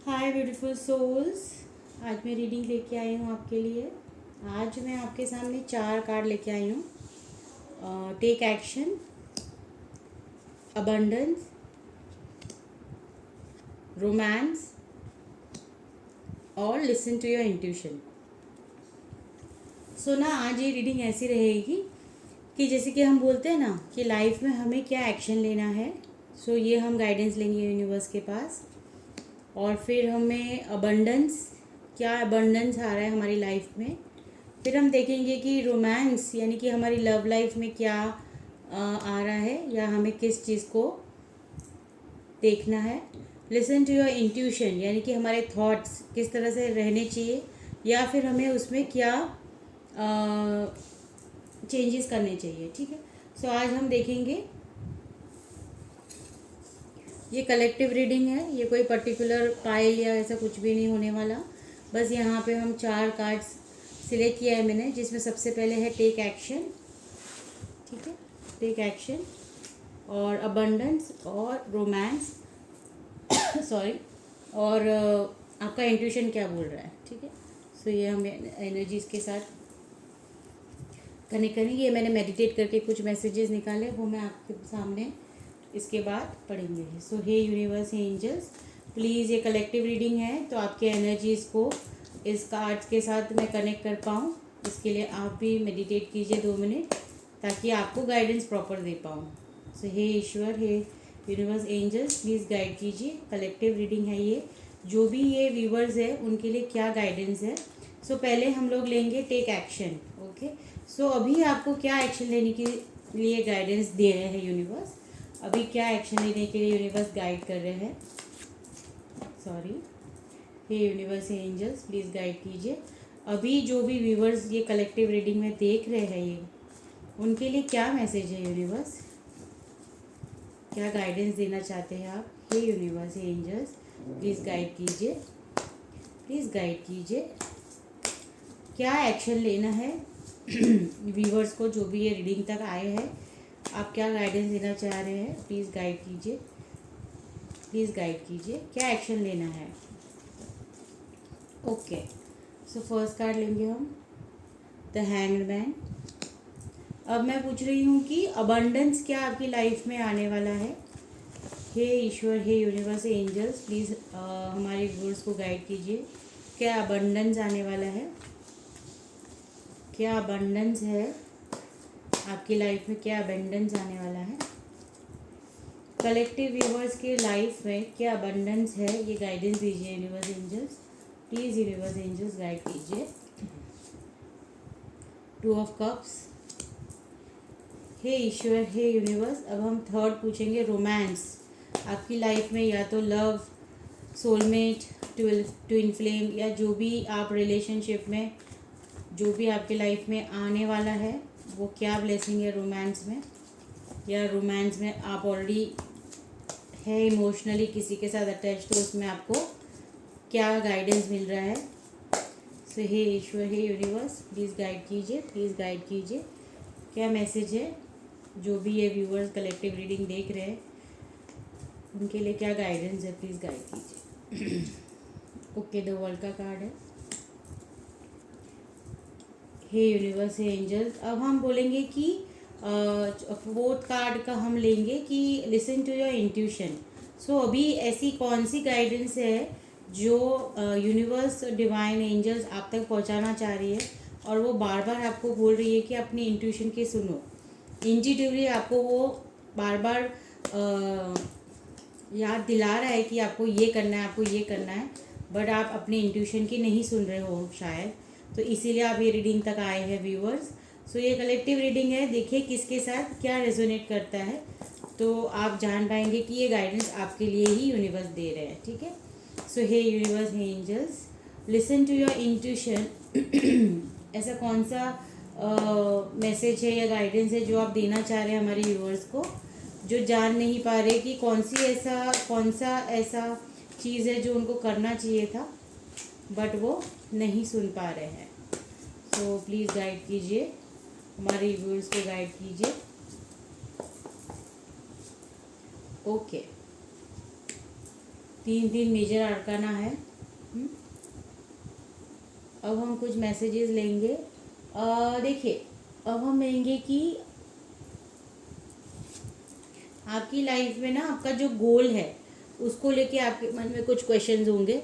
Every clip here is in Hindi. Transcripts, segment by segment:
हाय ब्यूटीफुल सोल्स। आज मैं रीडिंग लेके आई हूँ आपके लिए। आज मैं आपके सामने 4 कार्ड लेके आई हूँ। टेक एक्शन, अबंडेंस, रोमांस और लिसन टू योर इंट्यूशन। सो ना आज ये रीडिंग ऐसी रहेगी कि जैसे कि हम बोलते हैं ना कि लाइफ में हमें क्या एक्शन लेना है। सो ये हम गाइडेंस लेंगे यूनिवर्स के पास। और फिर हमें अबंडेंस, क्या अबंडेंस आ रहा है हमारी लाइफ में। फिर हम देखेंगे कि रोमांस यानी कि हमारी लव लाइफ में क्या आ रहा है या हमें किस चीज़ को देखना है। लिसन टू योर इंट्यूशन यानी कि हमारे थॉट्स किस तरह से रहने चाहिए या फिर हमें उसमें क्या चेंजेस करने चाहिए। ठीक है। सो आज हम देखेंगे, ये कलेक्टिव रीडिंग है, ये कोई पर्टिकुलर पाइल या ऐसा कुछ भी नहीं होने वाला। बस यहाँ पे हम 4 कार्ड्स सिलेक्ट किया है मैंने, जिसमें सबसे पहले है टेक एक्शन। ठीक है, टेक एक्शन और अबंडेंस और रोमांस सॉरी, और आपका इंट्यूशन क्या बोल रहा है। ठीक है। सो ये हम एनर्जीज के साथ कनेक्ट करेंगे। ये मैंने मेडिटेट करके कुछ मैसेजेस निकाले, वो मैं आपके सामने इसके बाद पढ़ेंगे। सो हे यूनिवर्स, हे एंजल्स, प्लीज़ ये कलेक्टिव रीडिंग है तो आपके एनर्जीज़ को इस कार्ड्स के साथ मैं कनेक्ट कर पाऊँ। इसके लिए आप भी मेडिटेट कीजिए 2 मिनट, ताकि आपको गाइडेंस प्रॉपर दे पाऊँ। सो हे ईश्वर, हे यूनिवर्स, एंजल्स, प्लीज़ गाइड कीजिए। कलेक्टिव रीडिंग है ये, जो भी ये व्यूवर्स है उनके लिए क्या गाइडेंस है। सो पहले हम लोग लेंगे टेक एक्शन। ओके। सो अभी आपको क्या एक्शन लेने के लिए गाइडेंस दे रहे हैं यूनिवर्स, अभी क्या एक्शन लेने के लिए यूनिवर्स गाइड कर रहे हैं। सॉरी, हे यूनिवर्स, हे एंजल्स, प्लीज़ गाइड कीजिए। अभी जो भी व्यूवर्स ये कलेक्टिव रीडिंग में देख रहे हैं, ये उनके लिए क्या मैसेज है यूनिवर्स, क्या गाइडेंस देना चाहते हैं आप। हे यूनिवर्स, हे एंजल्स, प्लीज़ गाइड कीजिए, प्लीज़ गाइड कीजिए। क्या एक्शन लेना है व्यूवर्स को, जो भी ये रीडिंग तक आए हैं, आप क्या गाइडेंस देना चाह रहे हैं, प्लीज़ गाइड कीजिए, प्लीज़ गाइड कीजिए। क्या एक्शन लेना है। ओके। सो फर्स्ट कार्ड लेंगे हम, द हैंग्ड मैन। अब मैं पूछ रही हूँ कि अबंडेंस क्या आपकी लाइफ में आने वाला है। हे ईश्वर, हे यूनिवर्स, हे एंजल्स, प्लीज़ हमारे व्यूअर्स को गाइड कीजिए। क्या अबंडेंस आने वाला है, क्या अबंडेंस है आपकी लाइफ में, क्या अबंडेंस आने वाला है। कलेक्टिव व्यूवर्स के लाइफ में क्या अबंडेंस है, ये गाइडेंस दीजिए universe, angels, please universe, angels guide कीजिए। 2 ऑफ कप्स। हे ईश्वर, हे यूनिवर्स, अब हम थर्ड पूछेंगे, रोमांस। आपकी लाइफ में या तो लव, सोलमेट, ट्विन फ्लेम, या जो भी आप रिलेशनशिप में, जो भी आपके लाइफ में आने वाला है, वो क्या ब्लेसिंग है रोमांस में, या रोमांस में आप ऑलरेडी है इमोशनली किसी के साथ अटैच, तो उसमें आपको क्या गाइडेंस मिल रहा है। सो हे ईश्वर, हे यूनिवर्स, प्लीज़ गाइड कीजिए, प्लीज़ गाइड कीजिए। क्या मैसेज है, जो भी ये व्यूअर्स कलेक्टिव रीडिंग देख रहे हैं उनके लिए क्या गाइडेंस है, प्लीज़ गाइड कीजिए। ओके, द वर्ल्ड का कार्ड है। हे यूनिवर्स, हे एंजल्स, अब हम बोलेंगे कि फोर्थ कार्ड का हम लेंगे कि लिसन टू योर इंट्यूशन। सो अभी ऐसी कौन सी गाइडेंस है जो यूनिवर्स, डिवाइन एंजल्स आप तक पहुंचाना चाह रही है, और वो बार बार आपको बोल रही है कि अपनी इंट्यूशन की सुनो। इंट्यूटिवली आपको वो बार बार याद दिला रहा है कि आपको ये करना है, आपको ये करना है, बट आप अपनी इंट्यूशन की नहीं सुन रहे हो शायद, तो इसीलिए आप ये रीडिंग तक आए हैं व्यूअर्स। सो ये कलेक्टिव रीडिंग है, देखिए किसके साथ क्या रेजोनेट करता है, तो आप जान पाएंगे कि ये गाइडेंस आपके लिए ही यूनिवर्स दे रहे हैं। ठीक है। सो हे यूनिवर्स, हे angels, listen to your intuition. ऐसा कौन सा मैसेज है या गाइडेंस है जो आप देना चाह रहे हैं हमारे व्यूअर्स को, जो जान नहीं पा रहे कि कौन सा ऐसा चीज़ है जो उनको करना चाहिए था, बट वो नहीं सुन पा रहे हैं। सो प्लीज़ गाइड कीजिए, हमारे व्यूअर्स को गाइड कीजिए। ओके। तीन तीन मेजर आर्काना है। अब हम कुछ मैसेजेस लेंगे। देखिए, अब हम लेंगे कि आपकी लाइफ में ना आपका जो गोल है उसको लेके आपके मन में कुछ क्वेश्चंस होंगे।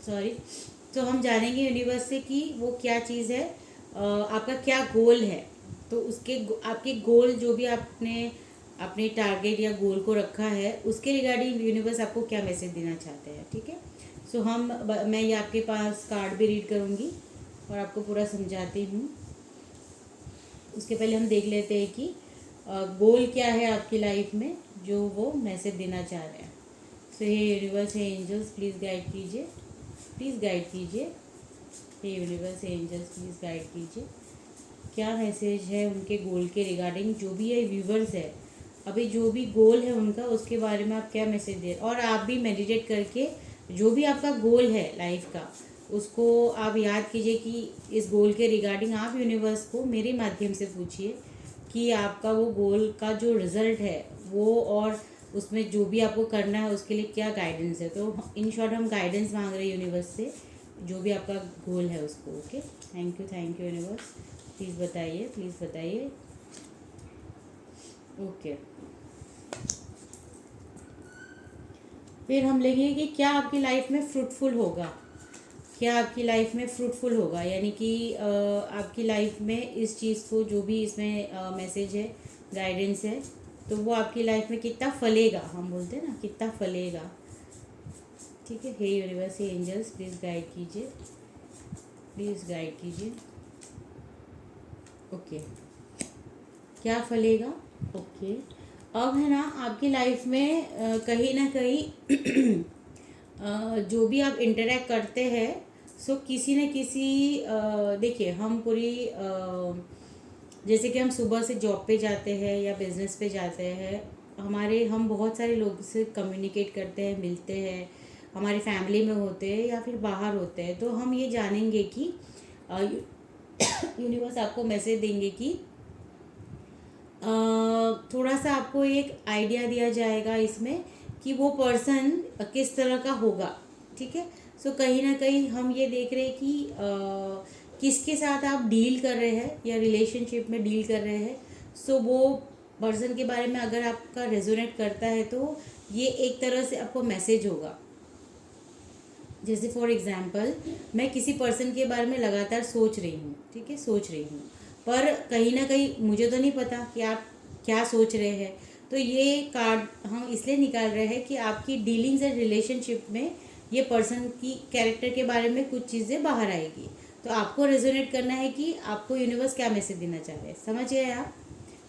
सॉरी। तो हम जानेंगे यूनिवर्स से कि वो क्या चीज़ है, आपका क्या गोल है। तो उसके आपके गोल जो भी आपने अपने टारगेट या गोल को रखा है उसके रिगार्डिंग यूनिवर्स आपको क्या मैसेज देना चाहते हैं। ठीक है। सो मैं ये आपके पास कार्ड भी रीड करूँगी और आपको पूरा समझाती हूँ। उसके पहले हम देख लेते हैं कि गोल क्या है आपकी लाइफ में जो वो मैसेज देना चाह रहे हैं। सो हे यूनिवर्स, हे एंजल्स, प्लीज़ गाइड कीजिए, प्लीज़ गाइड कीजिए। हे यूनिवर्स, हे एंजल्स, प्लीज़ गाइड कीजिए। क्या मैसेज है उनके गोल के रिगार्डिंग, जो भी ये व्यूवर्स है अभी जो भी गोल है उनका उसके बारे में आप क्या मैसेज दे। और आप भी मेडिटेट करके जो भी आपका गोल है लाइफ का उसको आप याद कीजिए कि इस गोल के रिगार्डिंग आप यूनिवर्स को मेरे माध्यम से पूछिए कि आपका वो गोल का जो रिज़ल्ट है वो, और उसमें जो भी आपको करना है उसके लिए क्या गाइडेंस है। तो इन शॉर्ट हम गाइडेंस मांग रहे हैं यूनिवर्स से जो भी आपका गोल है उसको। Okay, thank you universe. Please बताइए, प्लीज़ बताइए। ओके, फिर हम लेंगे कि क्या आपकी लाइफ में फ्रूटफुल होगा, क्या आपकी लाइफ में फ्रूटफुल होगा, यानी कि आपकी लाइफ में इस चीज़ को जो भी इसमें मैसेज है, गाइडेंस है, तो वो आपकी लाइफ में कितना फलेगा। हम बोलते हैं ना कितना फलेगा। ठीक है। हे यूनिवर्स, हे एंजल्स, प्लीज़ गाइड कीजिए, प्लीज़ गाइड कीजिए। ओके, क्या फलेगा। ओके, अब है ना आपकी लाइफ में कहीं ना कहीं जो भी आप इंटरेक्ट करते हैं सो किसी न किसी देखिए हम पूरी जैसे कि हम सुबह से जॉब पे जाते हैं या बिजनेस पे जाते हैं, हम बहुत सारे लोगों से कम्युनिकेट करते हैं, मिलते हैं, हमारी फैमिली में होते हैं या फिर बाहर होते हैं। तो हम ये जानेंगे कि यूनिवर्स आपको मैसेज देंगे कि थोड़ा सा आपको एक आइडिया दिया जाएगा इसमें कि वो पर्सन किस तरह का होगा। ठीक है। सो कहीं ना कहीं हम ये देख रहे हैं कि किसके साथ आप डील कर रहे हैं या रिलेशनशिप में डील कर रहे हैं। सो वो पर्सन के बारे में अगर आपका रेजोनेट करता है तो ये एक तरह से आपको मैसेज होगा। जैसे फॉर एग्जांपल मैं किसी पर्सन के बारे में लगातार सोच रही हूँ, ठीक है, सोच रही हूँ, पर कहीं ना कहीं मुझे तो नहीं पता कि आप क्या सोच रहे हैं। तो ये कार्ड हम इसलिए निकाल रहे हैं कि आपकी डीलिंग्स एंड रिलेशनशिप में ये पर्सन की कैरेक्टर के बारे में कुछ चीज़ें बाहर आएगी। तो आपको रेजोनेट करना है कि आपको यूनिवर्स क्या मैसेज देना चाह रहे हैं। समझ गए आप।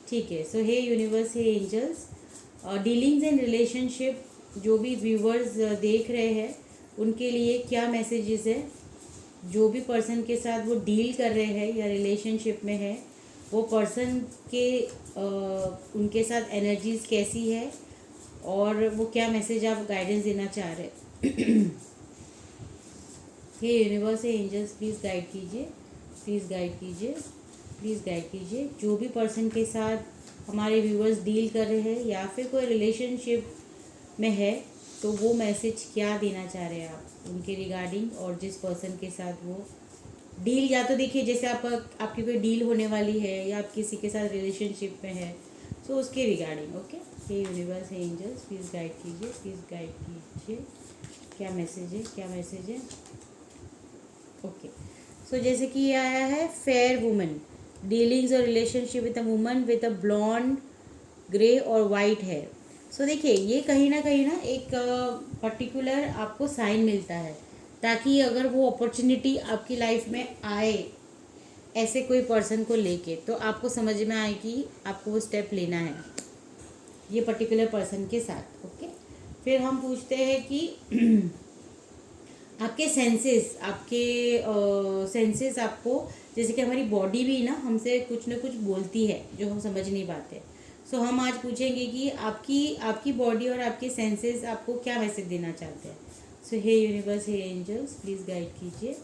ठीक है। सो हे यूनिवर्स, हे एंजल्स, डीलिंग्स एंड रिलेशनशिप जो भी व्यूवर्स देख रहे हैं उनके लिए क्या मैसेजेस है। जो भी पर्सन के साथ वो डील कर रहे हैं या रिलेशनशिप में है वो पर्सन के उनके साथ एनर्जीज कैसी है और वो क्या मैसेज आप गाइडेंस देना चाह रहे हैं। हे यूनिवर्स, हे एंजल्स, प्लीज़ गाइड कीजिए, प्लीज़ गाइड कीजिए, प्लीज़ गाइड कीजिए। जो भी पर्सन के साथ हमारे व्यूवर्स डील कर रहे हैं या फिर कोई रिलेशनशिप में है तो वो मैसेज क्या देना चाह रहे हैं आप उनके रिगार्डिंग, और जिस पर्सन के साथ वो डील, या तो देखिए जैसे आपकी कोई डील होने वाली है या आप किसी के साथ रिलेशनशिप में है तो उसके रिगार्डिंग। ओके। हे यूनिवर्स, हे एंजल्स, प्लीज़ गाइड कीजिए, प्लीज़ गाइड कीजिए। क्या मैसेज है, क्या मैसेज है। ओके। सो जैसे कि ये आया है फेयर वुमन, डीलिंग्स और relationship with a woman with a blond grey और वाइट हेयर। सो देखिए ये कहीं ना एक पर्टिकुलर आपको साइन मिलता है ताकि अगर वो अपॉर्चुनिटी आपकी लाइफ में आए ऐसे कोई पर्सन को लेके तो आपको समझ में आए कि आपको वो स्टेप लेना है ये पर्टिकुलर पर्सन के साथ। ओके। फिर हम पूछते हैं कि आपके सेंसेस आपको, जैसे कि हमारी बॉडी भी ना हमसे कुछ ना कुछ बोलती है जो हम समझ नहीं पाते। सो हम आज पूछेंगे कि आपकी बॉडी और आपके सेंसेस आपको क्या मैसेज देना चाहते हैं। सो हे यूनिवर्स, हे एंजल्स, प्लीज़ गाइड कीजिए।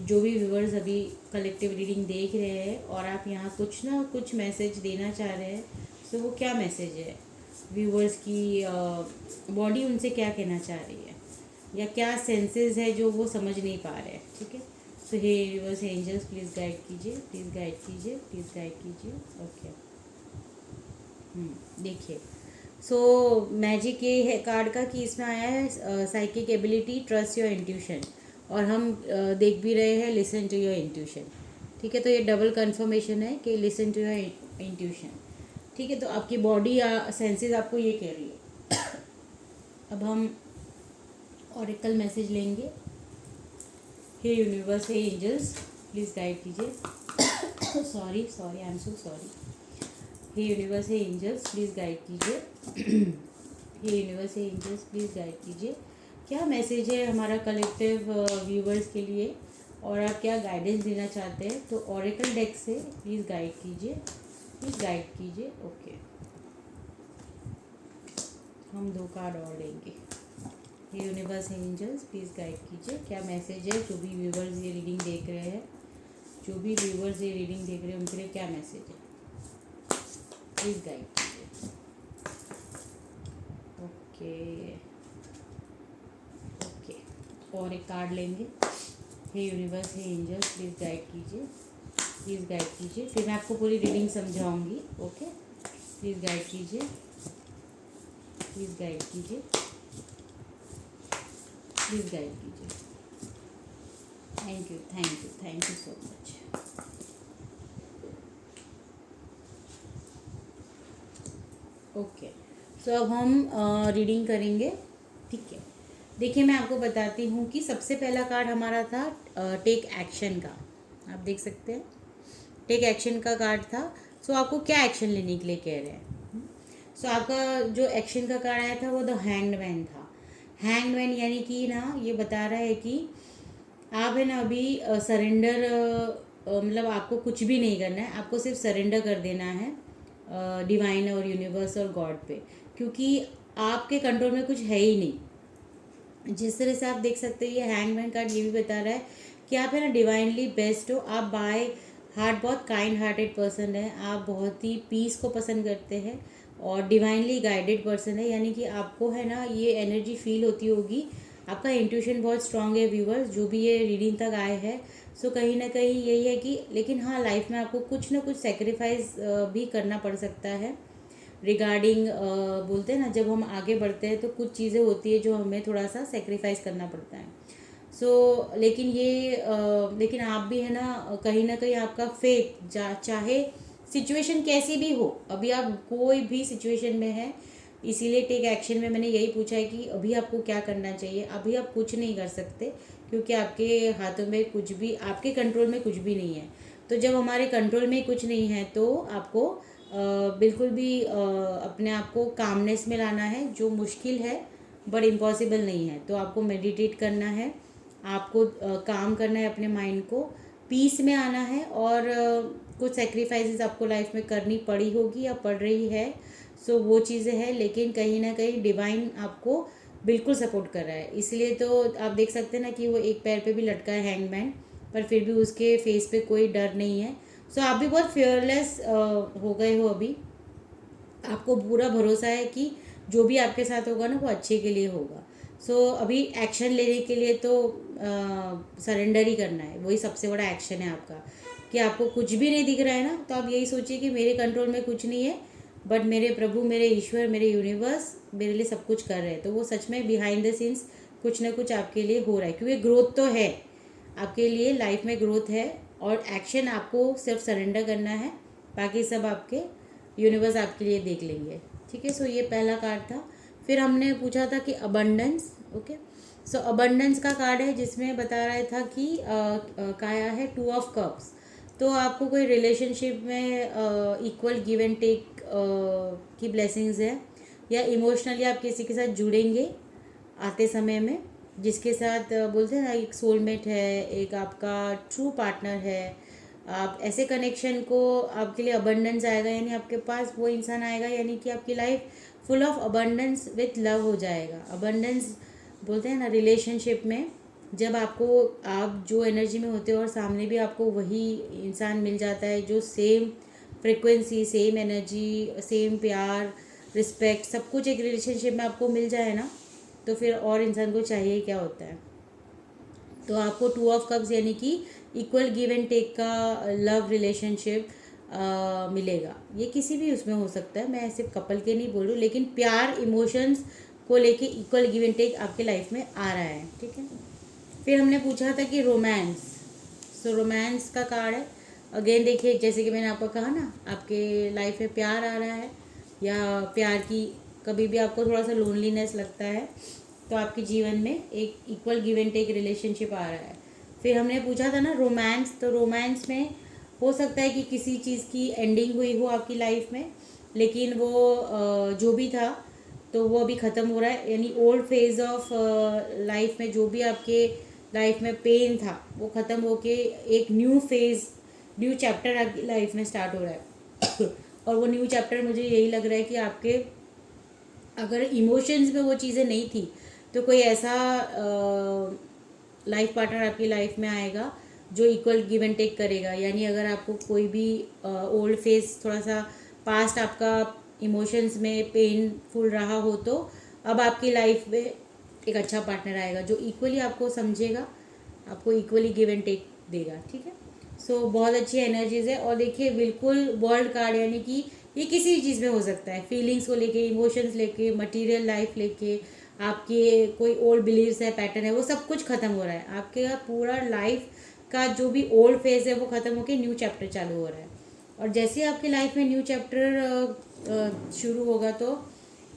जो भी व्यूअर्स अभी कलेक्टिव रीडिंग देख रहे हैं और आप यहाँ कुछ ना कुछ मैसेज देना चाह रहे हैं, सो वो क्या मैसेज है। व्यूवर्स की बॉडी उनसे क्या कहना चाह रही है, या क्या सेंसेस है जो वो समझ नहीं पा रहे हैं। ठीक है, तो हे यूनिवर्स, हे एंजल्स, प्लीज़ गाइड कीजिए, प्लीज़ गाइड कीजिए, प्लीज़ गाइड कीजिए। ओके, देखिए, सो मैजिक ये है कार्ड का कि इसमें आया है psychic ability, trust your intuition, और हम देख भी रहे हैं लिसन टू योर इंट्यूशन। ठीक है, तो ये डबल कंफर्मेशन है कि लिसन टू योर इंट्यूशन। ठीक है, तो आपकी बॉडी सेंसेस आपको ये कह रही है। अब हम ऑरिकल मैसेज लेंगे। हे यूनिवर्स, हे एंजल्स, प्लीज़ गाइड कीजिए। Sorry, I am so sorry. हे यूनिवर्स, हे एंजल्स, प्लीज़ गाइड कीजिए। हे यूनिवर्स, हे एंजल्स, प्लीज़ गाइड कीजिए। क्या मैसेज है हमारा कलेक्टिव व्यूवर्स के लिए, और आप क्या गाइडेंस देना चाहते हैं? तो ऑरिकल डेक से प्लीज़ गाइड कीजिए, प्लीज़ गाइड कीजिए। ओके, हम 2 कार्ड और लेंगे। हे यूनिवर्स, हे एंजल्स, प्लीज़ गाइड कीजिए। क्या मैसेज है जो भी व्यूवर्स ये रीडिंग देख रहे हैं, जो भी व्यूवर्स ये रीडिंग देख रहे हैं उनके लिए क्या मैसेज है? प्लीज़ गाइड कीजिए। ओके, और एक कार्ड लेंगे। हे यूनिवर्स, हे एंजल्स, प्लीज़ गाइड कीजिए, प्लीज़ गाइड कीजिए। फिर मैं आपको पूरी रीडिंग समझाऊंगी। ओके, प्लीज़ गाइड कीजिए, प्लीज़ गाइड कीजिए, प्लीज़ गाइड कीजिए। Thank you, thank you, thank you so much. Okay, so अब हम रीडिंग करेंगे। ठीक है, देखिए, मैं आपको बताती हूँ कि सबसे पहला कार्ड हमारा था टेक एक्शन का। आप देख सकते हैं, टेक एक्शन का कार्ड था। सो आपको क्या एक्शन लेने के लिए कह रहे हैं? सो आपका जो एक्शन का कार्ड आया था वो द हैंगमैन था। हैंगमैन यानी कि ना, ये बता रहा है कि आप है ना अभी सरेंडर, मतलब आपको कुछ भी नहीं करना है, आपको सिर्फ सरेंडर कर देना है डिवाइन और यूनिवर्स और गॉड पे, क्योंकि आपके कंट्रोल में कुछ है ही नहीं। जिस तरह से आप देख सकते हैं, ये हैंगमैन कार्ड ये भी बता रहा है कि आप है ना डिवाइनली बेस्ट हो। आप बाय हार्ट बहुत काइंड हार्टेड पर्सन है, आप बहुत ही पीस को पसंद करते हैं और डिवाइनली गाइडेड पर्सन है, यानी कि आपको है ना ये एनर्जी फील होती होगी। आपका इंट्यूशन बहुत स्ट्रांग है व्यूवर्स, जो भी ये रीडिंग तक आए हैं। सो कहीं ना कहीं यही है कि, लेकिन हाँ, लाइफ में आपको कुछ ना कुछ सेक्रीफाइस भी करना पड़ सकता है रिगार्डिंग, बोलते हैं ना, जब हम आगे बढ़ते हैं तो कुछ चीज़ें होती है जो हमें थोड़ा सा सेक्रीफाइस करना पड़ता है। लेकिन लेकिन आप भी है ना कहीं आपका फेथ, चाहे सिचुएशन कैसी भी हो, अभी आप कोई भी सिचुएशन में है, इसीलिए टेक एक्शन में मैंने यही पूछा है कि अभी आपको क्या करना चाहिए। अभी आप कुछ नहीं कर सकते, क्योंकि आपके हाथों में कुछ भी, आपके कंट्रोल में कुछ भी नहीं है। तो जब हमारे कंट्रोल में कुछ नहीं है तो आपको बिल्कुल भी अपने आप को कामनेस में लाना है, जो मुश्किल है बट इम्पॉसिबल नहीं है। तो आपको मेडिटेट करना है, आपको काम करना है, अपने माइंड को पीस में आना है, और कुछ सेक्रीफाइसेस आपको लाइफ में करनी पड़ी होगी या पड़ रही है। सो वो चीज़ें हैं, लेकिन कहीं ना कहीं डिवाइन आपको बिल्कुल सपोर्ट कर रहा है। इसलिए तो आप देख सकते हैं ना कि वो एक पैर पे भी लटका है हैंगमैन, पर फिर भी उसके फेस पे कोई डर नहीं है। सो आप भी बहुत फियरलेस हो गए हो अभी। आपको पूरा भरोसा है कि जो भी आपके साथ होगा ना वो अच्छे के लिए होगा। अभी एक्शन लेने के लिए तो सरेंडर ही करना है, वही सबसे बड़ा एक्शन है आपका। कि आपको कुछ भी नहीं दिख रहा है ना, तो आप यही सोचिए कि मेरे कंट्रोल में कुछ नहीं है, बट मेरे प्रभु, मेरे ईश्वर, मेरे यूनिवर्स मेरे लिए सब कुछ कर रहे हैं। तो वो सच में बिहाइंड द सीन्स कुछ ना कुछ आपके लिए हो रहा है, क्योंकि ग्रोथ तो है आपके लिए, लाइफ में ग्रोथ है, और एक्शन आपको सिर्फ सरेंडर करना है, बाकी सब आपके यूनिवर्स आपके लिए देख लेंगे। ठीक है, ये पहला कार्ड था। फिर हमने पूछा था कि अबंडेंस। ओके, अबंडेंस का कार्ड है, जिसमें बता रहा था कि काया है 2 ऑफ कप्स। तो आपको कोई रिलेशनशिप में इक्वल गिव एंड टेक की ब्लेसिंग्स है, या इमोशनली आप किसी के साथ जुड़ेंगे आते समय में, जिसके साथ बोलते हैं ना, एक सोलमेट है, एक आपका ट्रू पार्टनर है। आप ऐसे कनेक्शन को, आपके लिए अबंडेंस आएगा, यानी आपके पास वो इंसान आएगा, यानी कि आपकी life full of abundance with love हो जाएगा। अबंडेंस बोलते हैं ना रिलेशनशिप में, जब आपको, आप जो एनर्जी में होते हो और सामने भी आपको वही इंसान मिल जाता है जो same frequency, same energy, same प्यार, रिस्पेक्ट, सब कुछ एक रिलेशनशिप में आपको मिल जाए ना, तो फिर और इंसान को चाहिए क्या होता है। तो आपको 2 ऑफ कप्स यानी कि इक्वल गिव एंड टेक का लव रिलेशनशिप मिलेगा। ये किसी भी उसमें हो सकता है, मैं सिर्फ कपल के नहीं बोल रही हूँ, लेकिन प्यार इमोशंस को लेके इक्वल गिव एंड टेक आपके लाइफ में आ रहा है, ठीक है। फिर हमने पूछा था कि रोमांस, सो रोमांस का कार्ड है। अगेन देखिए, जैसे कि मैंने आपको कहा ना, आपके लाइफ में प्यार आ रहा है या प्यार की कभी भी आपको थोड़ा सा लोनलीनेस लगता है, तो आपके जीवन में एक equal give and take relationship आ रहा है। फिर हमने पूछा था ना रोमांस, तो रोमांस में हो सकता है कि किसी चीज़ की एंडिंग हुई हो आपकी लाइफ में, लेकिन वो जो भी था तो वो अभी ख़त्म हो रहा है, यानी ओल्ड फेज ऑफ लाइफ में जो भी आपके लाइफ में पेन था वो ख़त्म होके एक न्यू फेज, न्यू चैप्टर आपकी लाइफ में स्टार्ट हो रहा है। और वो न्यू चैप्टर मुझे यही लग रहा है कि आपके अगर इमोशंस में वो चीज़ें नहीं थी तो कोई ऐसा लाइफ पार्टनर आपकी लाइफ में आएगा जो इक्वल गिव एंड टेक करेगा। यानी अगर आपको कोई भी ओल्ड फेज, थोड़ा सा पास्ट आपका इमोशंस में पेनफुल रहा हो, तो अब आपकी लाइफ में एक अच्छा पार्टनर आएगा जो इक्वली आपको समझेगा, आपको इक्वली गिव एंड टेक देगा, ठीक है। सो बहुत अच्छी एनर्जीज है। और देखिए बिल्कुल वर्ल्ड कार्ड, यानी कि ये किसी भी चीज़ में हो सकता है, फीलिंग्स को लेके, इमोशंस लेके, मटेरियल लाइफ लेके, आपके कोई ओल्ड बिलीव्स है, पैटर्न है, वो सब कुछ ख़त्म हो रहा है। आपके पूरा लाइफ का जो भी ओल्ड फेज है वो ख़त्म होकर न्यू चैप्टर चालू हो रहा है। और जैसे आपकी लाइफ में न्यू चैप्टर शुरू होगा, तो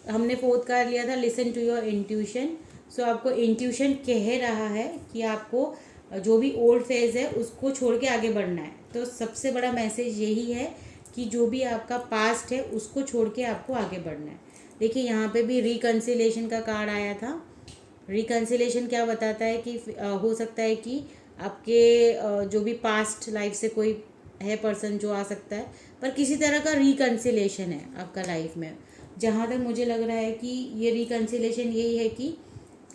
हमने 4th कार्ड लिया था लिसन टू योर इंट्यूशन। सो आपको इंट्यूशन कह रहा है कि आपको जो भी ओल्ड फेज है उसको छोड़ के आगे बढ़ना है। तो सबसे बड़ा मैसेज यही है कि जो भी आपका पास्ट है उसको छोड़ के आपको आगे बढ़ना है। देखिए यहाँ पे भी रिकन्सिलेशन का कार्ड आया था। रिकन्सिलेशन क्या बताता है कि हो सकता है कि आपके जो भी पास्ट लाइफ से कोई है पर्सन जो आ सकता है, पर किसी तरह का रिकन्सिलेशन है आपका लाइफ में। जहाँ तक मुझे लग रहा है कि ये रिकन्सिलेशन यही है कि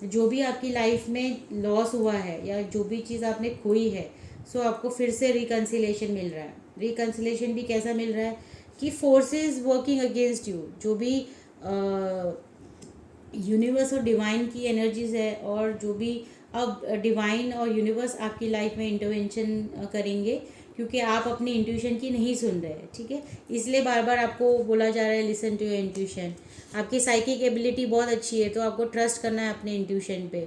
जो भी आपकी लाइफ में लॉस हुआ है या जो भी चीज़ आपने खोई है, सो आपको फिर से रिकन्सिलेशन मिल रहा है। रिकन्सिलेशन भी कैसा मिल रहा है कि फोर्सेस वर्किंग अगेंस्ट यू, जो भी यूनिवर्स और डिवाइन की एनर्जीज है, और जो भी अब डिवाइन और यूनिवर्स आपकी लाइफ में इंटरवेंशन करेंगे, क्योंकि आप अपनी इंट्यूशन की नहीं सुन रहे, ठीक है। इसलिए बार बार आपको बोला जा रहा है लिसन टू योर इंट्यूशन। आपकी साइकिक एबिलिटी बहुत अच्छी है, तो आपको ट्रस्ट करना है अपने इंट्यूशन पे,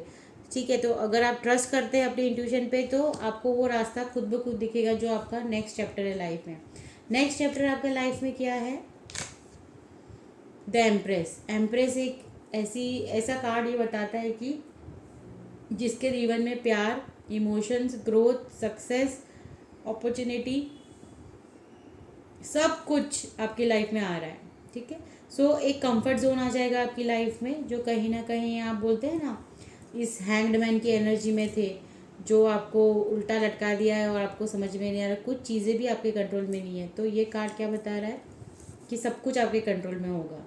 ठीक है। तो अगर आप ट्रस्ट करते हैं अपने इंट्यूशन पे, तो आपको वो रास्ता खुद ब खुद दिखेगा जो आपका नेक्स्ट चैप्टर है लाइफ में। नेक्स्ट चैप्टर आपके लाइफ में क्या है? The empress. एम्प्रेस एक ऐसा कार्ड ये बताता है कि जिसके जीवन में प्यार, इमोशंस, ग्रोथ, सक्सेस, अपॉर्चुनिटी, सब कुछ आपकी लाइफ में आ रहा है, ठीक है। सो एक कंफर्ट जोन आ जाएगा आपकी लाइफ में, जो कहीं ना कहीं आप बोलते हैं ना, इस हैंग्ड मैन की एनर्जी में थे, जो आपको उल्टा लटका दिया है और आपको समझ में नहीं आ रहा, कुछ चीज़ें भी आपके कंट्रोल में नहीं है। तो ये कार्ड क्या बता रहा है कि सब कुछ आपके कंट्रोल में होगा।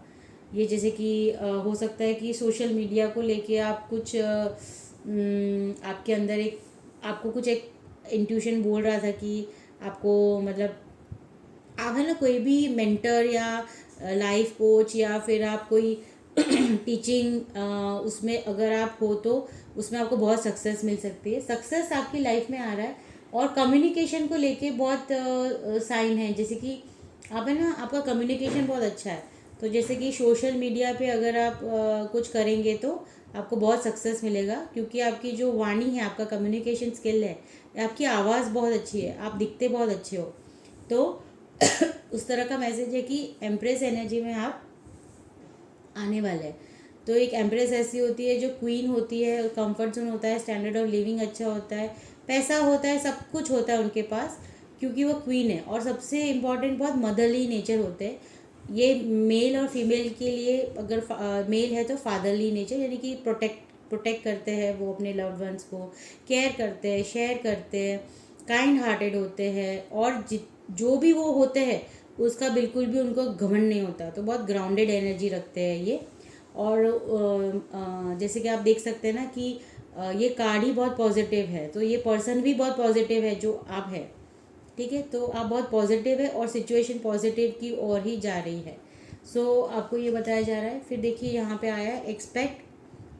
ये जैसे कि हो सकता है कि सोशल मीडिया को लेके आप कुछ आपके अंदर एक, आपको कुछ एक इंट्यूशन बोल रहा था कि आपको, मतलब आप है ना कोई भी मेंटर या लाइफ कोच या फिर आप कोई टीचिंग उसमें अगर आप हो, तो उसमें आपको बहुत सक्सेस मिल सकती है। सक्सेस आपकी लाइफ में आ रहा है। और कम्युनिकेशन को लेके बहुत साइन है, जैसे कि आप है ना, आपका कम्युनिकेशन बहुत अच्छा है। तो जैसे कि सोशल मीडिया पे अगर आप कुछ करेंगे तो आपको बहुत सक्सेस मिलेगा, क्योंकि आपकी जो वाणी है, आपका कम्युनिकेशन स्किल है, आपकी आवाज़ बहुत अच्छी है, आप दिखते बहुत अच्छे हो। तो उस तरह का मैसेज है कि एम्प्रेस एनर्जी में आप आने वाले हैं। तो एक एम्प्रेस ऐसी होती है जो क्वीन होती है, कंफर्ट जोन होता है, स्टैंडर्ड ऑफ लिविंग अच्छा होता है, पैसा होता है, सब कुछ होता है उनके पास, क्योंकि वो क्वीन है। और सबसे इम्पॉर्टेंट बहुत मदरली नेचर होते हैं। ये मेल और फीमेल के लिए, अगर मेल है तो फादरली नेचर, यानी कि प्रोटेक्ट करते हैं वो अपने लव्ड वंस को, केयर करते हैं, शेयर करते हैं, काइंड हार्टेड होते हैं, और जो भी वो होते हैं उसका बिल्कुल भी उनको घमंड नहीं होता। तो बहुत ग्राउंडेड एनर्जी रखते हैं ये। और जैसे कि आप देख सकते हैं ना कि ये कार्ड ही बहुत पॉजिटिव है, तो ये पर्सन भी बहुत पॉजिटिव है जो आप है, ठीक है। तो आप बहुत पॉजिटिव है और सिचुएशन पॉजिटिव की ओर ही जा रही है। सो आपको ये बताया जा रहा है। फिर देखिए यहाँ पे आया एक्सपेक्ट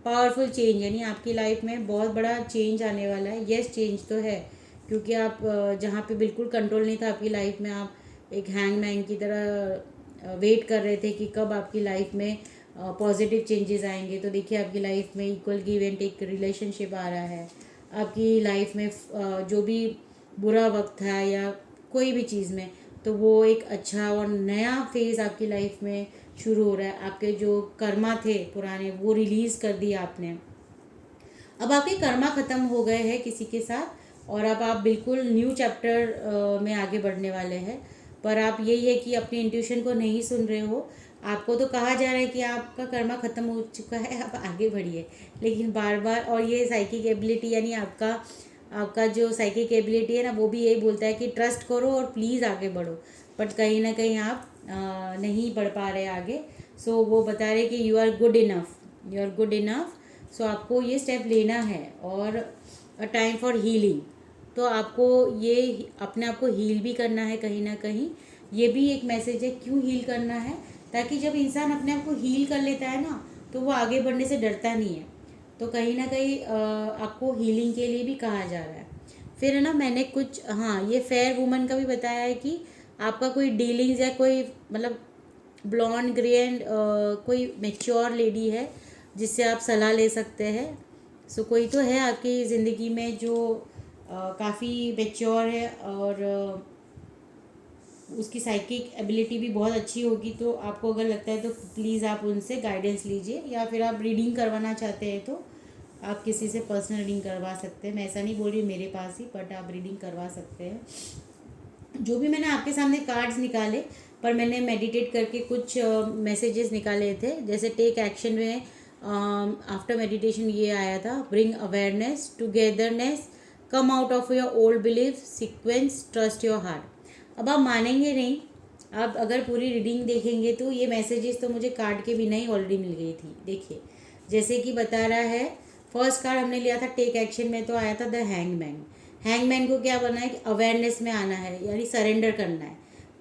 पावरफुल चेंज, यानी आपकी लाइफ में बहुत बड़ा चेंज आने वाला है। यस चेंज तो है, क्योंकि आप जहाँ पे बिल्कुल कंट्रोल नहीं था आपकी लाइफ में, आप एक हैंगमैन की तरह वेट कर रहे थे कि कब आपकी लाइफ में पॉजिटिव चेंजेस आएंगे। तो देखिए आपकी लाइफ में equal give and take relationship आ रहा है। आपकी लाइफ में जो भी बुरा वक्त था या कोई भी चीज़ में, तो वो एक अच्छा और नया फेज़ आपकी लाइफ में शुरू हो रहा है। आपके जो कर्मा थे पुराने वो रिलीज़ कर दिए आपने। अब आपके कर्मा ख़त्म हो गए हैं किसी के साथ, और अब आप बिल्कुल न्यू चैप्टर में आगे बढ़ने वाले हैं। पर आप यही है कि अपनी इंट्यूशन को नहीं सुन रहे हो। आपको तो कहा जा रहा है कि आपका कर्मा ख़त्म हो चुका है, आप आगे बढ़िए, लेकिन बार बार, और ये साइकिक एबिलिटी यानी आपका आपका जो साइकिक एबिलिटी है ना, वो भी यही बोलता है कि ट्रस्ट करो और प्लीज़ आगे बढ़ो। बट कहीं ना कहीं आप नहीं बढ़ पा रहे आगे। सो वो बता रहे कि you are good enough, you are good enough. So आपको ये स्टेप लेना है। और अ टाइम फॉर हीलिंग, तो आपको ये अपने आप को हील भी करना है कहीं ना कहीं। ये भी एक मैसेज है क्यों हील करना है, ताकि जब इंसान अपने आप को हील कर लेता है ना, तो वो आगे बढ़ने से डरता नहीं है। तो कहीं ना कहीं आपको हीलिंग के लिए भी कहा जा रहा है। फिर है ना, मैंने कुछ, हाँ, ये फेयर वुमन का भी बताया है कि आपका कोई डीलिंग्स या कोई मतलब ब्लॉन्ड ग्रे एंड कोई मेच्योर लेडी है जिससे आप सलाह ले सकते हैं। सो कोई तो है आपकी ज़िंदगी में जो काफ़ी मेच्योर है और उसकी साइकिक एबिलिटी भी बहुत अच्छी होगी। तो आपको अगर लगता है तो प्लीज़ आप उनसे गाइडेंस लीजिए, या फिर आप रीडिंग करवाना चाहते हैं तो आप किसी से पर्सनल रीडिंग करवा सकते हैं। मैं ऐसा नहीं बोल रही मेरे पास ही, बट आप रीडिंग करवा सकते हैं। जो भी मैंने आपके सामने कार्ड्स निकाले, पर मैंने मेडिटेट करके कुछ मैसेजेस निकाले थे। जैसे टेक एक्शन में आफ्टर मेडिटेशन ये आया था, bring awareness, togetherness, come out of your old belief, sequence, trust your heart. अब आप मानेंगे नहीं, आप अगर पूरी रीडिंग देखेंगे तो ये मैसेजेस तो मुझे कार्ड के बिना ही ऑलरेडी मिल गई थी। देखिए जैसे कि बता रहा है, फर्स्ट कार्ड हमने लिया था टेक एक्शन में, तो आया था द हैंगमैन। हैंगमैन को क्या बनना है कि अवेयरनेस में आना है, यानी सरेंडर करना है।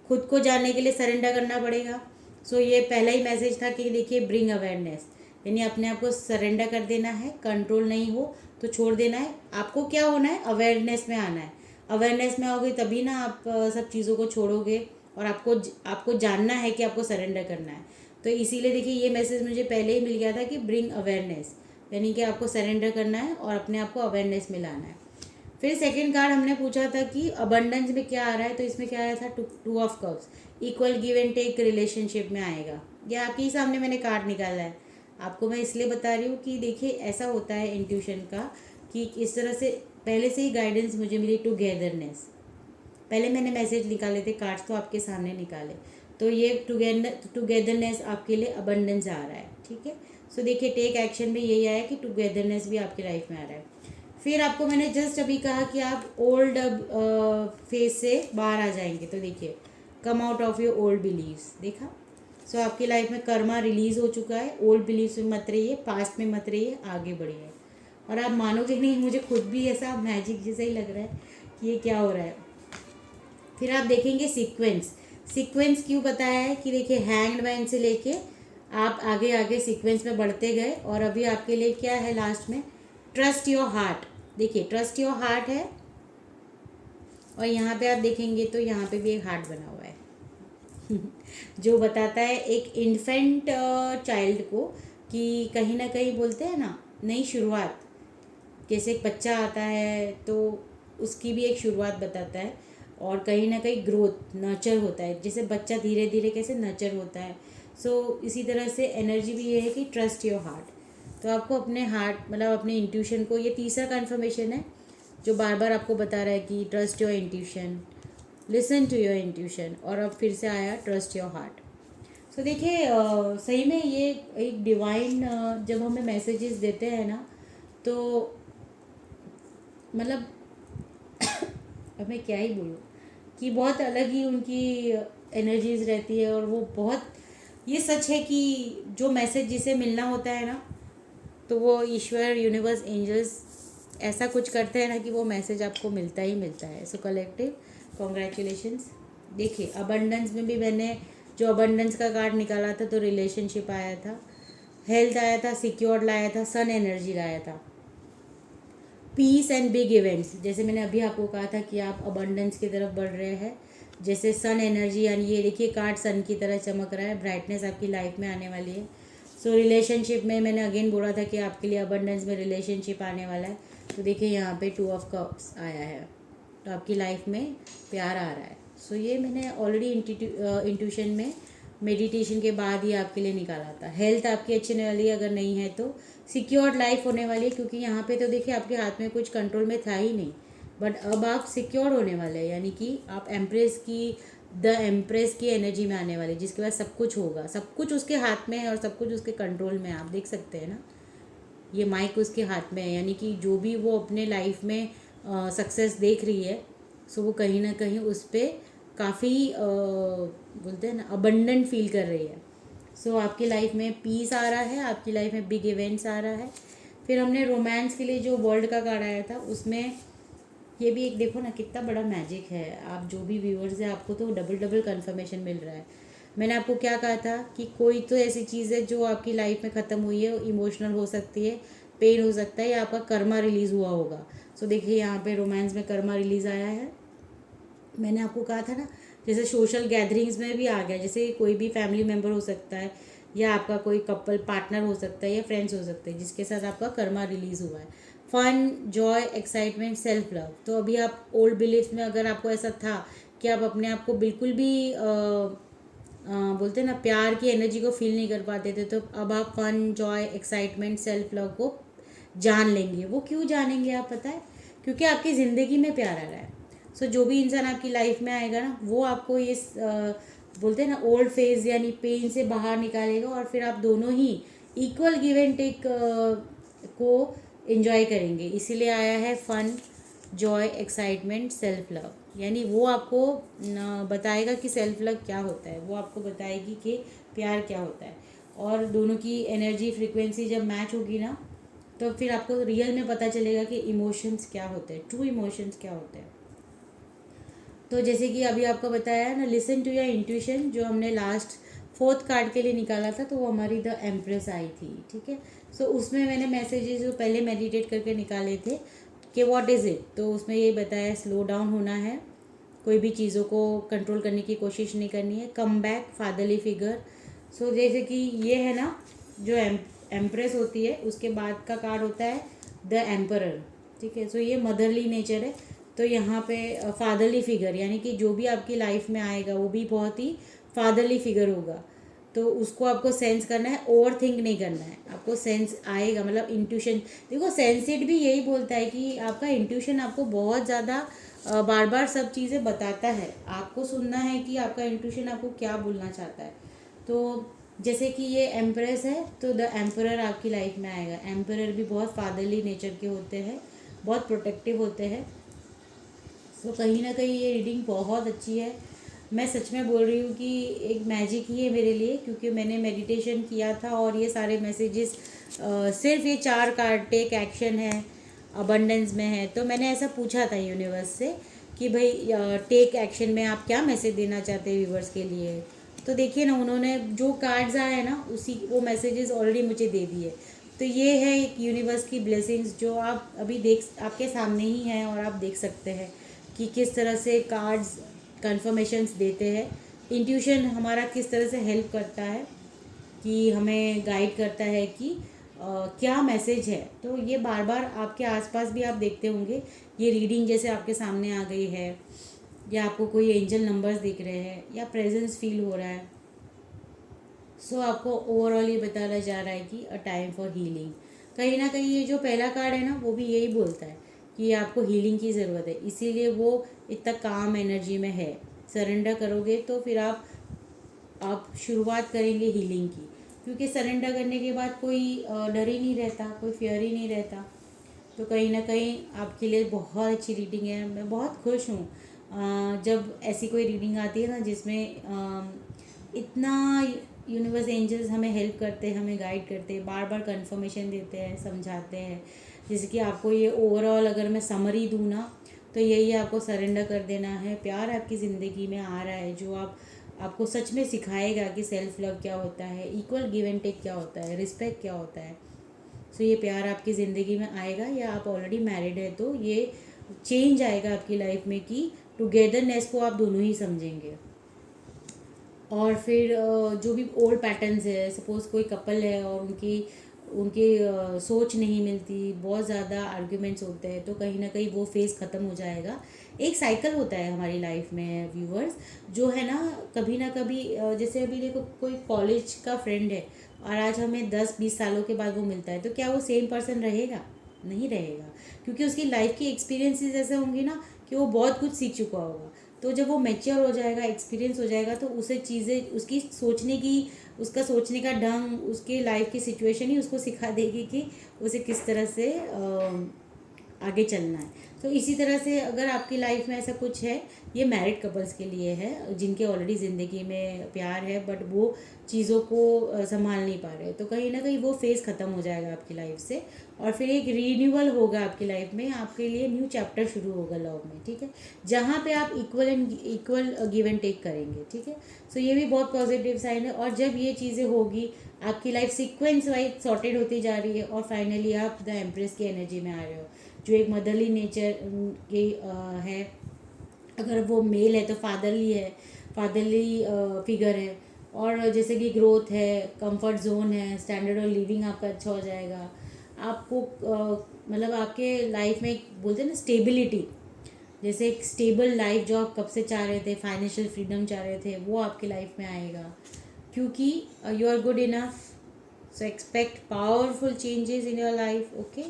खुद को जानने के लिए सरेंडर करना पड़ेगा। सो ये पहला ही मैसेज था कि देखिए ब्रिंग अवेयरनेस, यानी अपने आप को सरेंडर कर देना है। कंट्रोल नहीं हो तो छोड़ देना है। आपको क्या होना है, अवेयरनेस में आना है। अवेयरनेस में आओगे तभी ना आप सब चीज़ों को छोड़ोगे, और आपको जानना है कि आपको सरेंडर करना है। तो इसीलिए देखिए ये मैसेज मुझे पहले ही मिल गया था कि ब्रिंग अवेयरनेस, यानी कि आपको सरेंडर करना है और अपने आप को अवेयरनेस में लाना है। फिर सेकंड कार्ड हमने पूछा था कि अबंडेंस में क्या आ रहा है, तो इसमें क्या आया था, two of cups, equal give and take relationship में आएगा। ये आपके ही सामने मैंने कार्ड निकाला है। आपको मैं इसलिए बता रही हूँ कि देखिए ऐसा होता है इंट्यूशन का, कि इस तरह से पहले से ही गाइडेंस मुझे मिली, टुगेदरनेस। पहले मैंने मैसेज निकाले थे, कार्ड्स तो आपके सामने निकाले, तो ये टुगेदरनेस आपके लिए अबंडेंस आ रहा है। ठीक है, सो देखिए टेक एक्शन में यही आया कि टुगेदरनेस भी आपकी लाइफ में आ रहा है। फिर आपको मैंने जस्ट अभी कहा कि आप ओल्ड फेज से बाहर आ जाएंगे, तो देखिए come out of your old believes, देखा। सो आपकी लाइफ में कर्मा रिलीज हो चुका है। ओल्ड बिलीव्स में मत रहिए, पास्ट में मत रहिए, आगे बढ़िए। और आप मानोगे नहीं, मुझे खुद भी ऐसा मैजिक जैसा ही लग रहा है कि ये क्या हो रहा है। फिर आप देखेंगे सीक्वेंस। सीक्वेंस क्यों बताया है कि देखिए हैंग्ड मैन से लेके आप आगे आगे सीक्वेंस में बढ़ते गए, और अभी आपके लिए क्या है लास्ट में, ट्रस्ट योर हार्ट। देखिए ट्रस्ट योर हार्ट है, और यहाँ पे आप देखेंगे तो यहाँ पे भी एक हार्ट बना हुआ है जो बताता है एक इन्फेंट चाइल्ड को कि कहीं ना कहीं बोलते हैं ना, नई शुरुआत। जैसे एक बच्चा आता है तो उसकी भी एक शुरुआत बताता है, और कहीं ना कहीं ग्रोथ, नर्चर होता है। जैसे बच्चा धीरे धीरे कैसे नर्चर होता है, सो इसी तरह से एनर्जी भी ये है कि ट्रस्ट योर हार्ट। तो आपको अपने हार्ट, मतलब अपने इंट्यूशन को, ये तीसरा कन्फर्मेशन है जो बार बार आपको बता रहा है कि trust your intuition, listen to your intuition. और अब फिर से आया ट्रस्ट योर हार्ट। सो देखिए सही में ये एक डिवाइन जब हमें मैसेजेस देते हैं ना, तो मतलब अब मैं क्या ही बोलूँ कि बहुत अलग ही उनकी एनर्जीज रहती है। और वो बहुत, ये सच है कि जो मैसेज जिसे मिलना होता है ना, तो वो ईश्वर, यूनिवर्स, एंजल्स ऐसा कुछ करते हैं ना कि वो मैसेज आपको मिलता ही मिलता है। सो कलेक्टिव कॉन्ग्रेचुलेशंस। देखिए अबंडेंस में भी मैंने जो अबंडेंस का कार्ड निकाला था तो रिलेशनशिप आया था, हेल्थ आया था, सिक्योर लाया था, सन एनर्जी लाया था, पीस एंड बिग इवेंट्स। जैसे मैंने अभी आपको कहा था कि आप अबंडेंस की तरफ बढ़ रहे हैं, जैसे सन एनर्जी, यानी ये देखिए कार्ड सन की तरह चमक रहा है, ब्राइटनेस आपकी लाइफ में आने वाली है। सो रिलेशनशिप में मैंने अगेन बोला था कि आपके लिए अबंडेंस में रिलेशनशिप आने वाला है। तो देखिए यहाँ पे 2 ऑफ कप्स आया है, तो आपकी लाइफ में प्यार आ रहा है। सो ये मैंने ऑलरेडी इंट्यूशन में मेडिटेशन के बाद ही आपके लिए निकाला था। हेल्थ आपकी अच्छी होने वाली है, अगर नहीं है तो सिक्योर्ड लाइफ होने वाली है, क्योंकि यहाँ पे तो देखिए आपके हाथ में कुछ कंट्रोल में था ही नहीं, बट अब आप सिक्योर होने वाले हैं, यानी कि आप द एम्प्रेस की एनर्जी में आने वाले, जिसके बाद सब कुछ होगा, सब कुछ उसके हाथ में है और सब कुछ उसके कंट्रोल में है। आप देख सकते हैं ना, ये माइक उसके हाथ में है, यानी कि जो भी वो अपने लाइफ में सक्सेस देख रही है, सो वो कहीं ना कहीं उस पर काफ़ी बोलते हैं ना अबंडेंट फील कर रही है। सो आपकी लाइफ में पीस आ रहा है, आपकी लाइफ में बिग इवेंट्स आ रहा है। फिर हमने रोमांस के लिए जो वर्ल्ड का कार्ड आया था, उसमें ये भी एक देखो ना कितना बड़ा मैजिक है। आप जो भी व्यूअर्स है, आपको तो डबल डबल कंफर्मेशन मिल रहा है। मैंने आपको क्या कहा था कि कोई तो ऐसी चीज़ है जो आपकी लाइफ में ख़त्म हुई है, इमोशनल हो सकती है, पेन हो सकता है, या आपका कर्मा रिलीज़ हुआ होगा। सो देखिए यहाँ पे रोमांस में कर्मा रिलीज़ आया है। मैंने आपको कहा था ना, जैसे सोशल गैदरिंग्स में भी आ गया, जैसे कोई भी फैमिली मेम्बर हो सकता है, या आपका कोई कपल पार्टनर हो सकता है, या फ्रेंड्स हो सकते हैं जिसके साथ आपका कर्मा रिलीज़ हुआ है। Fun, joy, excitement, self love. तो अभी आप ओल्ड बिलीफ में अगर आपको ऐसा था कि आप अपने आप को बिल्कुल भी बोलते हैं ना प्यार की एनर्जी को फील नहीं कर पाते थे, तो अब आप fun, joy, excitement, self love को जान लेंगे। वो क्यों जानेंगे आप, पता है? क्योंकि आपकी ज़िंदगी में प्यार आ रहा है। सो जो भी इंसान आपकी लाइफ में आएगा ना, वो आपको ये बोलते हैं ना ओल्ड फेज यानी पेन से बाहर निकालेगा, और फिर आप दोनों ही इक्वल गिव एंड टेक को एंजॉय करेंगे। इसीलिए आया है fun, joy, excitement, self love. यानी वो आपको बताएगा कि सेल्फ लव क्या होता है, वो आपको बताएगी कि प्यार क्या होता है। और दोनों की एनर्जी फ्रिक्वेंसी जब मैच होगी ना, तो फिर आपको रियल में पता चलेगा कि इमोशंस क्या होते हैं, ट्रू इमोशंस क्या होते हैं। तो जैसे कि अभी आपको बताया है ना, लिसन टू योर इंट्यूशन, जो हमने लास्ट 4th कार्ड के लिए निकाला था, तो वो हमारी द एम्प्रेस आई थी, ठीक है। सो उसमें मैंने मैसेजेस जो पहले मेडिटेट करके निकाले थे कि व्हाट इज़ इट, तो उसमें ये बताया स्लो डाउन होना है, कोई भी चीज़ों को कंट्रोल करने की कोशिश नहीं करनी है, कम बैक, फादरली फिगर। सो जैसे कि ये है ना, जो एम्प्रेस होती है उसके बाद का कार्ड होता है द एम्परर, ठीक है। सो ये मदरली नेचर है, तो यहाँ पे फादरली फिगर, यानी कि जो भी आपकी लाइफ में आएगा वो भी बहुत ही फादरली फिगर होगा। तो उसको आपको सेंस करना है, ओवर थिंक नहीं करना है, आपको सेंस आएगा, मतलब इंट्यूशन। देखो सेंसिट भी यही बोलता है कि आपका इंट्यूशन आपको बहुत ज़्यादा बार बार सब चीज़ें बताता है, आपको सुनना है कि आपका इंट्यूशन आपको क्या बोलना चाहता है। तो जैसे कि ये एम्प्रेस है, तो द एम्परर आपकी लाइफ में आएगा। एम्परर भी बहुत फादरली नेचर के होते हैं, बहुत प्रोटेक्टिव होते हैं। तो कहीं ना कहीं ये रीडिंग बहुत अच्छी है। मैं सच में बोल रही हूँ कि एक मैजिक ही है मेरे लिए, क्योंकि मैंने मेडिटेशन किया था और ये सारे मैसेजेस सिर्फ ये 4 कार्ड टेक एक्शन है, अबंडेंस में है। तो मैंने ऐसा पूछा था यूनिवर्स से कि भाई टेक एक्शन में आप क्या मैसेज देना चाहते हैं व्यूवर्स के लिए। तो देखिए ना, उन्होंने जो कार्ड्स आए हैं ना, उसी वो मैसेजेस ऑलरेडी मुझे दे दिए। तो ये है एक यूनिवर्स की ब्लेसिंग्स जो आप अभी आपके सामने ही हैं, और आप देख सकते हैं कि किस तरह से कार्ड्स कन्फर्मेशंस देते हैं। इंट्यूशन हमारा किस तरह से हेल्प करता है, कि हमें गाइड करता है कि क्या मैसेज है। तो ये बार बार आपके आसपास भी आप देखते होंगे, ये रीडिंग जैसे आपके सामने आ गई है, या आपको कोई एंजल नंबर्स दिख रहे हैं, या प्रेजेंस फील हो रहा है। सो आपको ओवरऑल ये बताया जा रहा है कि अ टाइम फॉर हीलिंग। कहीं ना कहीं ये जो पहला कार्ड है ना, वो भी यही बोलता है कि आपको हीलिंग की ज़रूरत है, इसीलिए वो इतना काम एनर्जी में है। सरेंडर करोगे तो फिर आप शुरुआत करेंगे हीलिंग की, क्योंकि सरेंडर करने के बाद कोई डर ही नहीं रहता, कोई फियर ही नहीं रहता। तो कहीं ना कहीं आपके लिए बहुत अच्छी रीडिंग है। मैं बहुत खुश हूँ जब ऐसी कोई रीडिंग आती है ना, जिसमें इतना यूनिवर्स एंजल्स हमें हेल्प करते हैं, हमें गाइड करते हैं, बार बार कंफर्मेशन देते हैं, समझाते हैं। जैसे कि आपको ये ओवरऑल अगर मैं समरी दूँ ना, तो यही आपको सरेंडर कर देना है। प्यार आपकी ज़िंदगी में आ रहा है, जो आप आपको सच में सिखाएगा कि सेल्फ लव क्या होता है, इक्वल गिव एंड टेक क्या होता है, रिस्पेक्ट क्या होता है। सो ये प्यार आपकी ज़िंदगी में आएगा, या आप ऑलरेडी मैरिड है तो ये चेंज आएगा आपकी लाइफ में कि टुगेदरनेस को आप दोनों ही समझेंगे। और फिर जो भी ओल्ड पैटर्न्स है, सपोज़ कोई कपल है और उनकी उनकी सोच नहीं मिलती, बहुत ज़्यादा आर्ग्यूमेंट्स होते हैं, तो कहीं ना कहीं वो फेज़ ख़त्म हो जाएगा। एक साइकिल होता है हमारी लाइफ में व्यूअर्स, जो है ना कभी जैसे अभी देखो कोई कॉलेज का फ्रेंड है और आज हमें 10-20 सालों के बाद वो मिलता है, तो क्या वो सेम पर्सन रहेगा? नहीं रहेगा, क्योंकि उसकी लाइफ की एक्सपीरियंसेस ऐसे होंगे ना कि वो बहुत कुछ सीख चुका होगा। तो जब वो मैच्योर हो जाएगा, एक्सपीरियंस हो जाएगा, तो उसे चीज़ें, उसकी सोचने की, उसका सोचने का ढंग, उसकी लाइफ की सिचुएशन ही उसको सिखा देगी कि उसे किस तरह से आगे चलना है। तो इसी तरह से अगर आपकी लाइफ में ऐसा कुछ है, ये मैरिड कपल्स के लिए है जिनके ऑलरेडी ज़िंदगी में प्यार है बट वो चीज़ों को संभाल नहीं पा रहे, तो कहीं ना कहीं वो फेज़ ख़त्म हो जाएगा आपकी लाइफ से, और फिर एक रीन्यूअल होगा आपकी लाइफ में, आपके लिए न्यू चैप्टर शुरू होगा लव में, ठीक है, जहाँ पे आप इक्वल गिव एंड टेक करेंगे, ठीक है। सो ये भी बहुत पॉजिटिव साइन है। और जब ये चीज़ें होगी, आपकी लाइफ सीक्वेंस वाइज सॉर्टेड होती जा रही है और फाइनली आप द एम्प्रेस की एनर्जी में आ रहे हो, जो एक मदरली नेचर की है। अगर वो मेल है तो फादरली है, फादरली फिगर है। और जैसे कि ग्रोथ है, कंफर्ट जोन है, स्टैंडर्ड ऑफ लिविंग आपका अच्छा हो जाएगा। आपको मतलब आपके लाइफ में एक बोलते हैं ना स्टेबिलिटी, जैसे एक स्टेबल लाइफ जो आप कब से चाह रहे थे, फाइनेंशियल फ्रीडम चाह रहे थे, वो आपकी लाइफ में आएगा, क्योंकि you are good enough. So expect powerful changes in your life, okay.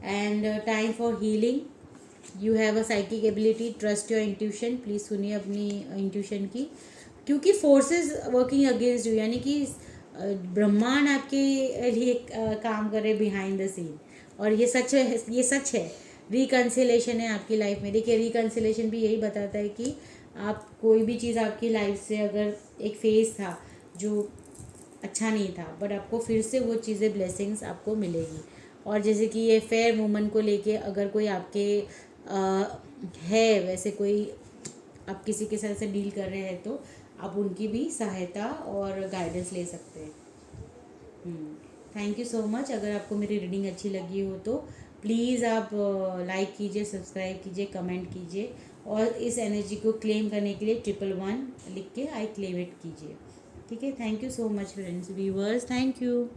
And time for healing, you have a psychic ability, trust your intuition. Please सुनिए अपनी इंट्यूशन की, क्योंकि फोर्सेस वर्किंग अगेंस्ट यू, यानी कि ब्रह्मांड आपके लिए काम कर रहे बिहाइंड द सीन। और ये सच है, ये सच है। रिकन्सिलेशन है आपकी लाइफ में। देखिए रिकन्सिलेशन भी यही बताता है कि आप कोई भी चीज़ आपकी लाइफ से, अगर एक फेज़ था जो अच्छा नहीं था, बट आपको फिर से वो चीज़ें, ब्लेसिंग्स आपको मिलेगी। और जैसे कि ये फेयर वुमन को लेके अगर कोई आपके है, वैसे कोई आप किसी के साथ से डील कर रहे हैं, तो आप उनकी भी सहायता और गाइडेंस ले सकते हैं। Thank you so much. अगर आपको मेरी रीडिंग अच्छी लगी हो तो प्लीज़ आप लाइक कीजिए, सब्सक्राइब कीजिए, कमेंट कीजिए, और इस एनर्जी को क्लेम करने के लिए 111 लिख के आई क्लेम इट कीजिए, ठीक है। Thank you so much friends, viewers, thank you.